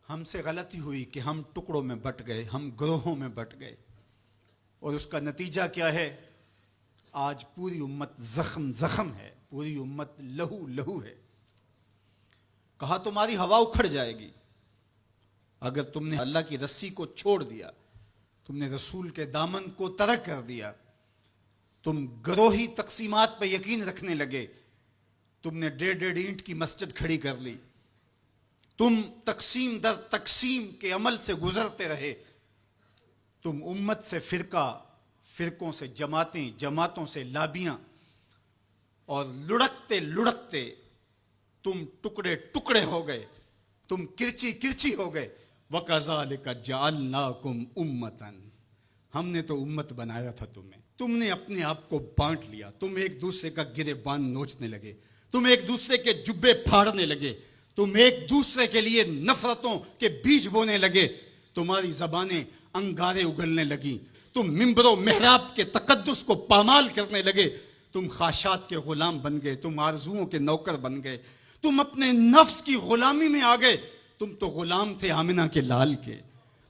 ہم سے غلطی ہوئی کہ ہم ٹکڑوں میں بٹ گئے، ہم گروہوں میں بٹ گئے، اور اس کا نتیجہ کیا ہے؟ آج پوری امت زخم زخم ہے، پوری امت لہو لہو ہے۔ کہا تمہاری ہوا اکھڑ جائے گی اگر تم نے اللہ کی رسی کو چھوڑ دیا، تم نے رسول کے دامن کو ترک کر دیا، تم گروہی تقسیمات پہ یقین رکھنے لگے، تم نے 1.5 اینٹ کی مسجد کھڑی کر لی، تم تقسیم در تقسیم کے عمل سے گزرتے رہے، تم امت سے فرقوں سے جماعتیں، جماعتوں سے لابیاں، اور لڑکتے لڑکتے تم ٹکڑے ٹکڑے ہو گئے، تم کرچی کرچی ہو گئے۔ وَكَذَلِكَ جَعَلْنَاكُمْ أُمَّةً، ہم نے تو امت بنایا تھا تمہیں، تم نے اپنے آپ کو بانٹ لیا، تم ایک دوسرے کا گریبان نوچنے لگے، تم ایک دوسرے کے جبے پھاڑنے لگے، تم ایک دوسرے کے لیے نفرتوں کے بیج بونے لگے، تمہاری زبانیں انگارے اگلنے لگیں، تم ممبر و محراب کے تقدس کو پامال کرنے لگے، تم خواہشات کے غلام بن گئے، تم آرزوؤں کے نوکر بن گئے، تم اپنے نفس کی غلامی میں آ گئے۔ تم تو غلام تھے آمنہ کے لال کے،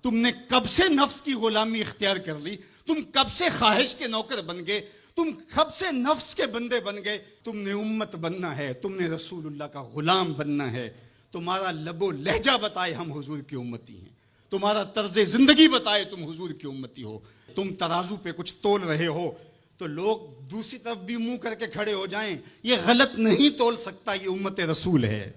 تم نے کب سے نفس کی غلامی اختیار کر لی، تم کب سے خواہش کے نوکر بن گئے، تم کب سے نفس کے بندے بن گئے۔ تم نے امت بننا ہے، تم نے رسول اللہ کا غلام بننا ہے۔ تمہارا لب و لہجہ بتائے ہم حضور کی امتی ہیں، تمہارا طرز زندگی بتائے تم حضور کی امتی ہو۔ تم ترازو پہ کچھ تول رہے ہو تو لوگ دوسری طرف بھی منہ کر کے کھڑے ہو جائیں، یہ غلط نہیں تول سکتا، یہ امت رسول ہے۔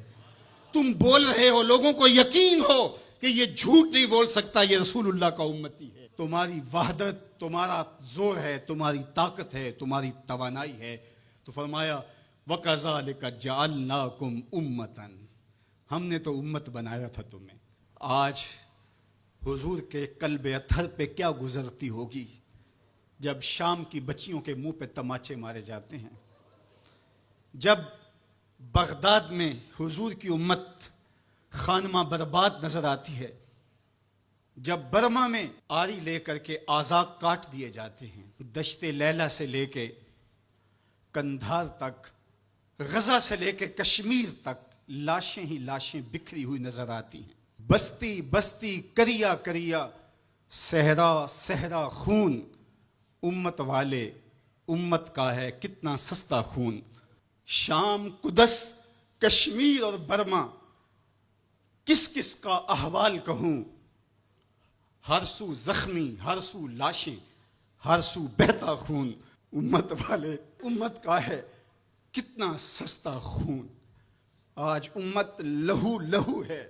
تم بول رہے ہو، لوگوں کو یقین ہو کہ یہ جھوٹ نہیں بول سکتا، یہ رسول اللہ کا امتی ہے۔ تمہاری وحدت، تمہارا زور ہے، تمہاری طاقت ہے، تمہاری توانائی ہے۔ تو فرمایا وَكَذَلِكَ جَعَلْنَاكُمْ أُمَّةً، ہم نے تو امت بنایا تھا تمہیں۔ آج حضور کے قلب اطہر پہ کیا گزرتی ہوگی جب شام کی بچیوں کے منہ پہ تماچے مارے جاتے ہیں، جب بغداد میں حضور کی امت خانمہ برباد نظر آتی ہے، جب برما میں آری لے کر کے اعضاء کاٹ دیے جاتے ہیں، دشت لیلہ سے لے کے کندھار تک، غزہ سے لے کے کشمیر تک لاشیں ہی لاشیں بکھری ہوئی نظر آتی ہیں، بستی بستی کریا کریا، صحرا صحرا خون، امت والے امت کا ہے کتنا سستا خون۔ شام، قدس، کشمیر اور برما، کس کس کا احوال کہوں، ہر سو زخمی، ہر سو لاشیں، ہر سو بہتا خون۔ امت والے امت کا ہے کتنا سستا خون۔ آج امت لہو لہو ہے،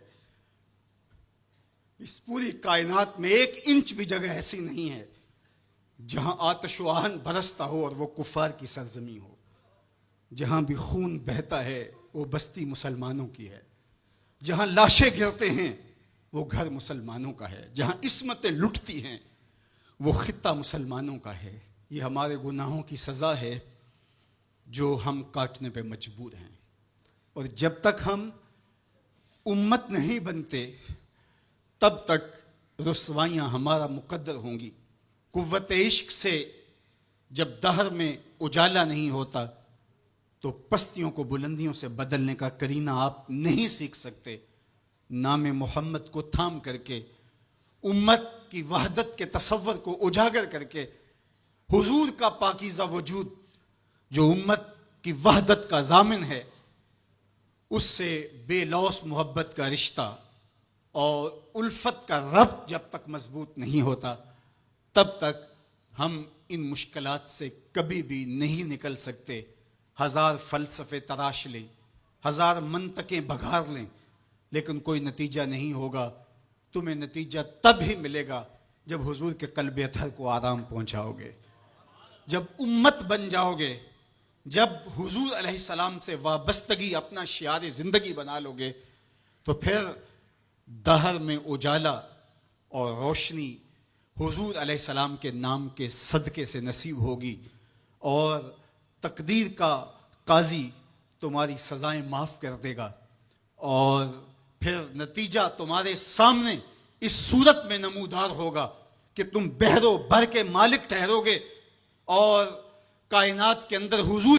اس پوری کائنات میں 1 انچ بھی جگہ ایسی نہیں ہے جہاں آتش و آہن برستا ہو اور وہ کفار کی سرزمین ہو۔ جہاں بھی خون بہتا ہے وہ بستی مسلمانوں کی ہے، جہاں لاشیں گرتے ہیں وہ گھر مسلمانوں کا ہے، جہاں عصمتیں لٹتی ہیں وہ خطہ مسلمانوں کا ہے۔ یہ ہمارے گناہوں کی سزا ہے جو ہم کاٹنے پہ مجبور ہیں، اور جب تک ہم امت نہیں بنتے تب تک رسوائیاں ہمارا مقدر ہوں گی۔ قوت عشق سے جب دہر میں اجالا نہیں ہوتا تو پستیوں کو بلندیوں سے بدلنے کا کرینہ آپ نہیں سیکھ سکتے۔ نام محمد کو تھام کر کے، امت کی وحدت کے تصور کو اجاگر کر کے، حضور کا پاکیزہ وجود جو امت کی وحدت کا ضامن ہے، اس سے بے لوث محبت کا رشتہ اور الفت کا ربط جب تک مضبوط نہیں ہوتا تب تک ہم ان مشکلات سے کبھی بھی نہیں نکل سکتے۔ 1000 فلسفے تراش لیں، 1000 منطقیں بگھار لیں، لیکن کوئی نتیجہ نہیں ہوگا۔ تمہیں نتیجہ تب ہی ملے گا جب حضور کے قلب اطہر کو آرام پہنچاؤ گے، جب امت بن جاؤ گے، جب حضور علیہ السلام سے وابستگی اپنا شعار زندگی بنا لو گے، تو پھر دہر میں اجالا اور روشنی حضور علیہ السلام کے نام کے صدقے سے نصیب ہوگی، اور تقدیر کا قاضی تمہاری سزائیں معاف کر دے گا، اور پھر نتیجہ تمہارے سامنے اس صورت میں نمودار ہوگا کہ تم بحر و بر کے مالک ٹھہرو گے، اور کائنات کے اندر حضور